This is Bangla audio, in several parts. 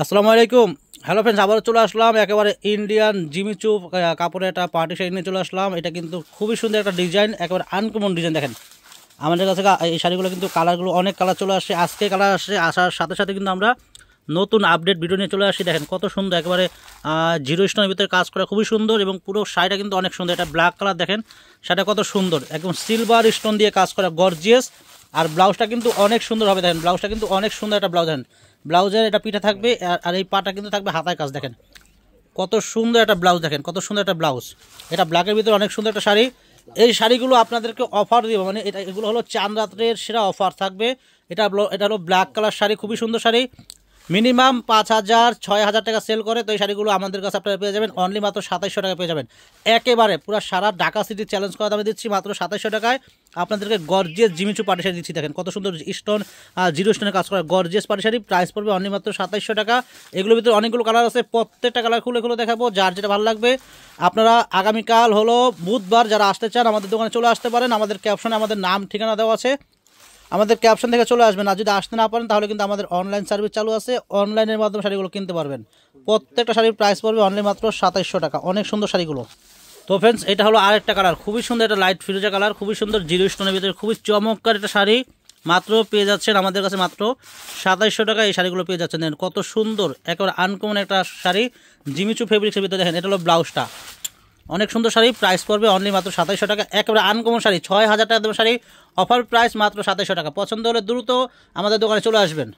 আসসালামু আলাইকুম। হ্যালো ফ্রেন্ডস, আবারও চলে আসলাম একেবারে ইন্ডিয়ান জিমিচু কাপড়ের একটা পার্টি শাড়ি নিয়ে চলে আসলাম। এটা কিন্তু খুবই সুন্দর একটা ডিজাইন, একেবারে আনকমন ডিজাইন। দেখেন আমাদের কাছে এই শাড়িগুলো কিন্তু কালারগুলো অনেক কালার চলে আসছে। আজকে কালার আসছে, আসার সাথে সাথে কিন্তু আমরা নতুন আপডেট ভিডিও নিয়ে চলে আসি। দেখেন কত সুন্দর, একেবারে জিরো স্টোনের ভিতরে কাজ করা খুবই সুন্দর এবং পুরো শাড়িটা কিন্তু অনেক সুন্দর। এটা ব্ল্যাক কালার, দেখেন শাড়িটা কত সুন্দর, একদম সিলভার স্টোন দিয়ে কাজ করা গর্জিয়াস। আর ব্লাউজটা কিন্তু অনেক সুন্দর হবে। দেখেন ব্লাউজটা কিন্তু অনেক সুন্দর একটা ব্লাউজ। দেখেন ব্লাউজের এটা পিঠা থাকবে আর এই পাটা কিন্তু থাকবে হাতায় কাজ। দেখেন কত সুন্দর একটা ব্লাউজ, দেখেন কত সুন্দর একটা ব্লাউজ। এটা ব্ল্যাকের ভিতরে অনেক সুন্দর একটা শাড়ি। এই শাড়িগুলো আপনাদেরকে অফার দিব, মানে এগুলো হলো চাঁদ রাত্রের সেরা অফার থাকবে। এটা হলো ব্ল্যাক কালার শাড়ি, খুবই সুন্দর শাড়ি। মিনিমাম 5,000-6,000 টাকা সেল করে, তো এই শাড়িগুলো আমাদের কাছে আপনারা পেয়ে যাবেন অনলি মাত্র 2700 টাকা পেয়ে যাবেন। একেবারে পুরো সারা ঢাকা সিটি চ্যালেঞ্জ করা দামে দিচ্ছি মাত্র 2700 টাকায়। আপনাদেরকে গর্জিয়াস জিমিচু পাটি শাড়ি দিচ্ছি। দেখেন কত সুন্দর স্টোন, জিরো স্টোনে কাজ করা গর্জিয়াস পাটি শাড়ি। প্রাইস পড়বে অনলি মাত্র 2700 টাকা। এগুলোর ভিতরে অনেকগুলো কালার আছে, প্রত্যেকটা কালার খুলে খুলে দেখাবো, যার যেটা ভালো লাগবে। আপনারা আগামীকাল হলো বুধবার, যারা আসতে চান আমাদের দোকানে চলে আসতে পারেন। আমাদের ক্যাপশনে আমাদের নাম ঠিকানা দেওয়া আছে, আমাদের ক্যাপশন থেকে চলে আসবেন। আর যদি আসতে না পারেন তাহলে কিন্তু আমাদের অনলাইন সার্ভিস চালু আছে, অনলাইনের মাধ্যমে শাড়িগুলো কিনতে পারবেন। প্রত্যেকটা শাড়ির প্রাইস পড়বে অনলি মাত্র 2700 টাকা। অনেক সুন্দর শাড়িগুলো। তো ফ্রেন্ডস, এটা হলো আরেকটা কালার, খুবই সুন্দর, এটা লাইট ফিরোজা কালার, খুবই সুন্দর জিরো স্টোনের ভিতরে খুবই চমৎকার একটা শাড়ি। মাত্র পেয়ে যাচ্ছেন আমাদের কাছে মাত্র 2700 টাকা এই শাড়িগুলো পেয়ে যাচ্ছেন। দেখেন কত সুন্দর, একেবারে আনকমন একটা শাড়ি জিমিচু ফেব্রিক্সের ভিতরে। দেখেন এটা হলো ব্লাউজটা, অনেক সুন্দর শাড়ি। প্রাইস পড়বে অনলি মাত্র 2700 টাকা। একেবারে আনকমন শাড়ি, 6000 টাকা দেবেন শাড়ি, অফার প্রাইস মাত্র 2700 টাকা। পছন্দ হলে দ্রুত আমাদের দোকানে চলে আসবেন।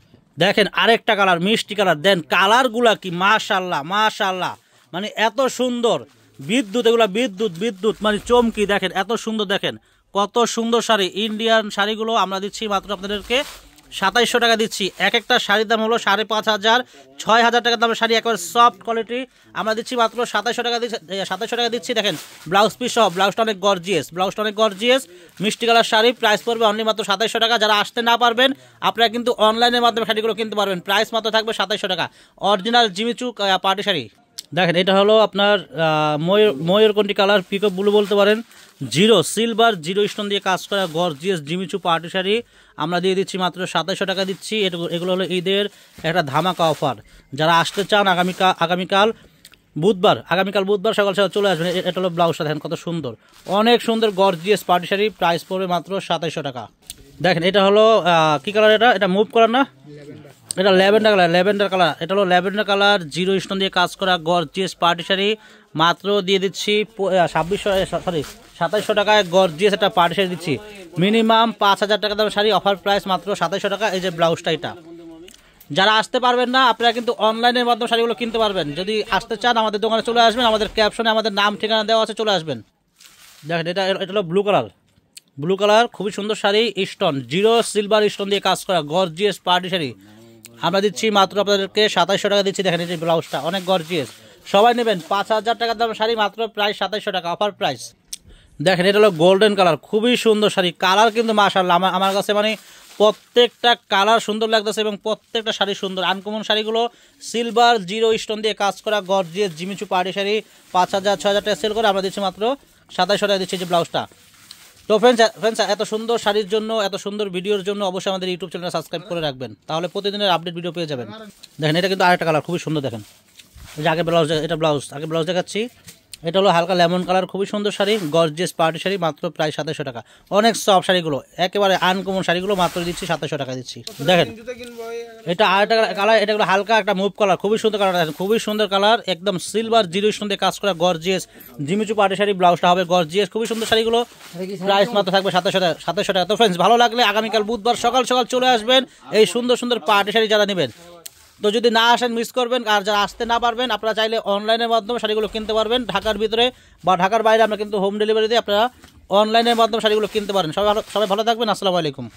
দেখেন আরেকটা কালার, মিষ্টি কালার। দেন কালারগুলা কি মাশাআল্লাহ মাশাআল্লাহ, মানে এত সুন্দর, বিদ্যুৎ, এগুলা বিদ্যুৎ বিদ্যুৎ মানে চমকি। দেখেন এত সুন্দর, দেখেন কত সুন্দর শাড়ি। ইন্ডিয়ান শাড়িগুলো আমরা দিচ্ছি মাত্র আপনাদেরকে 2700 টাকা দিচ্ছি। এক একটা শাড়ির দাম হলো 5,500-6,000 টাকার দামের শাড়ি, একেবারে সফট কোয়ালিটি। আমরা দিচ্ছি মাত্র 2700 টাকা দিচ্ছি, 2700 টাকা দিচ্ছি। দেখেন ব্লাউজ পিস সহ, ব্লাউজটা অনেক গর্জিয়াস, ব্লাউজটা অনেক গর্জিয়াস, মিষ্টি কালার শাড়ি। প্রাইস পড়বে অনলি মাত্র 2700 টাকা। যারা আসতে না পারবেন আপনারা কিন্তু অনলাইনের মাধ্যমে শাড়িগুলো কিনতে পারবেন। প্রাইস মাত্র থাকবে 2700 টাকা। Original Jimmy Choo party sari. দেখেন এটা হলো আপনার ময়ূরকণ্ঠী কালার, পিকক ব্লু বলতে পারেন, জিরো সিলভার জিরো স্টোন দিয়ে কাজ করা গর্জিয়াস জিমিচু পার্টি শাড়ি আমরা দিয়ে দিচ্ছি মাত্র 2700 টাকা দিচ্ছি। এগুলো হলো ঈদের একটা ধামাকা অফার। যারা আসতে চান আগামীকাল বুধবার সকাল সকাল চলে আসবেন। এটা হলো ব্লাউজটা, দেখেন কত সুন্দর, অনেক সুন্দর গর্জিয়াস পার্টি শাড়ি। প্রাইস পড়বে মাত্র 2700 টাকা। দেখেন এটা হলো কি কালার, এটা মুভ করার না, এটা ল্যাভেন্ডার কালার। এটা হলো ল্যাভেন্ডার কালার, জিরো স্টোন দিয়ে কাজ করা গর্জিয়াস পার্টি শাড়ি। মাত্র দিয়ে দিচ্ছি 2700 টাকায় গর্জিয়াস একটা পার্টি শাড়ি দিচ্ছি। মিনিমাম 5,000 টাকা দামের শাড়ি, অফার প্রাইস মাত্র 2700 টাকা। এই যে ব্লাউজটা, এটা যারা আসতে পারবেন না আপনারা কিন্তু অনলাইনের মাধ্যমে শাড়িগুলো কিনতে পারবেন। যদি আসতে চান আমাদের দোকানে চলে আসবেন, আমাদের ক্যাপশনে আমাদের নাম ঠিকানা দেওয়া আছে, চলে আসবেন। দেখেন এটা হলো ব্লু কালার, খুবই সুন্দর sari, stone zero silver stone দিয়ে কাজ করা গর্জিয়াস পার্টি শাড়ি আমরা দিচ্ছি মাত্র আপনাদেরকে 2700 টাকা দিচ্ছি। দেখেন এই যে ব্লাউজটা অনেক গর্জিয়াস, সবাই নেবেন। 5,000 টাকার দাম শাড়ি, মাত্র প্রাইস 2700 টাকা, অফার প্রাইস। দেখেন এটা হলো গোল্ডেন কালার, খুবই সুন্দর শাড়ি। কালার কিন্তু মাশাআল্লাহ আমার কাছে মানে প্রত্যেকটা কালার সুন্দর লাগতেছে এবং প্রত্যেকটা শাড়ি সুন্দর। আনকমন শাড়িগুলো সিলভার জিরো স্টোন দিয়ে কাজ করা গর্জিয়াস জিমিচু পার্টি শাড়ি 5,000-6,000 টাকা সেল করে আমরা দিচ্ছি মাত্র 2700 টাকা দিচ্ছি যে ব্লাউজটা। তো ফ্রেন্ডস এত সুন্দর শাড়ির জন্য, এত সুন্দর ভিডিওর জন্য অবশ্যই আমাদের ইউটিউব চ্যানেলটা সাবস্ক্রাইব করে রাখবেন, তাহলে প্রতিদিনের আপডেট ভিডিও পেয়ে যাবেন। দেখেন এটা কিন্তু আরেকটা কালার, খুবই সুন্দর। দেখেন এই যে আগে ব্লাউজ দেখাচ্ছি। এটা হলো হালকা লেমন কালার, খুবই সুন্দর শাড়ি, গর্জিয়াস পার্টি শাড়ি, মাত্র প্রায় 2700 টাকা। অনেক সফট শাড়িগুলো, একেবারে আনকমন শাড়িগুলো মাত্র দিচ্ছি 2700 টাকা দিচ্ছি। দেখেন এটা আরেকটা কালার, এটা হলো হালকা একটা মুভ কালার, খুবই সুন্দর কালার। দেখেন খুবই সুন্দর কালার, একদম সিলভার জিরো স্টোন দিয়ে কাজ করা গর্জিয়াস জিমিচু পার্টি শাড়ি। ব্লাউজটা হবে গর্জিয়াস, খুবই সুন্দর শাড়িগুলো। প্রাইস মাত্র থাকবে 2700 টাকা। তো ফ্রেন্ডস, ভালো লাগলে আগামীকাল বুধবার সকাল সকাল চলে আসবেন এই সুন্দর সুন্দর পার্টি শাড়ি যারা নেবেন। তো যদি না আসেন মিস করবেন। আর যারা আসতে না পারবেন আপনারা চাইলে অনলাইনের মাধ্যমে শাড়িগুলো কিনতে পারবেন। ঢাকার ভিতরে বা ঢাকার বাইরে আমরা কিন্তু হোম ডেলিভারি দিয়ে আপনারা অনলাইনের মাধ্যমে শাড়িগুলো কিনতে পারেন। সবাই ভালো থাকবেন। আসসালামু আলাইকুম।